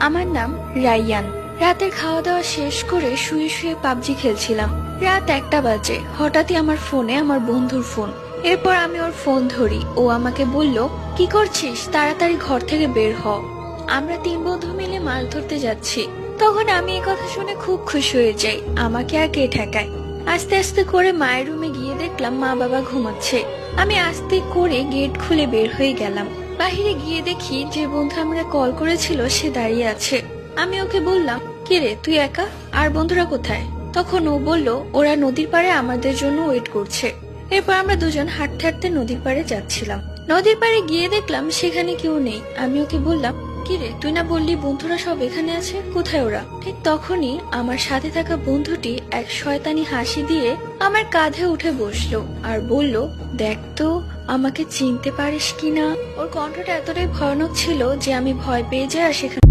আমার নাম রাইয়ান। রাতের খাওয়া দাওয়া শেষ করে শুয়ে শুয়ে পাবজি খেলছিলাম। রাত 1টা বাজে। হঠাৎই আমার ফোনে আমার বন্ধুর ফোন। এরপর আমি ওর ফোন ধরি। ও আমাকে বলল, কি করছিস, তাড়াতাড়ি ঘর থেকে বের হ, আমরা 3 বন্ধু মিলে মাছ ধরতে যাচ্ছি। তখন আমি এই কথা শুনে খুব খুশি হয়ে যাই। আমাকে আর কে ঠেকায়। আস্তে আস্তে করে মায়ের রুমে গিয়ে দেখলাম মা বাবা ঘুমাচ্ছে। আমি আস্তে করে গেট খুলে বের হয়ে গেলাম। বাহিরে গিয়ে দেখি যে বন্ধু আমরা কল করেছিল সে দাঁড়িয়ে আছে। আমি ওকে বললাম, কিরে তুই একা, আর বন্ধুরা কোথায়? তখন ও বলল, ওরা নদীর পাড়ে আমাদের জন্য ওয়েট করছে। এরপর আমরা দুজন হাঁটতে হাঁটতে নদীর পাড়ে যাচ্ছিলাম। নদীর পাড়ে গিয়ে দেখলাম সেখানে কেউ নেই। আমি ওকে বললাম, কিরে তুই না বললি বন্ধুরা সব এখানে আছে, কোথায় ওরা? ঠিক তখনই আমার সাথে থাকা বন্ধুটি এক শয়তানি হাসি দিয়ে আমার কাঁধে উঠে বসলো আর বলল, দেখ তো আমাকে চিনতে পারিস কিনা। ওর কণ্ঠটা এতটাই ভয়ানক ছিল যে আমি ভয় পেয়ে যাই আর সেখানে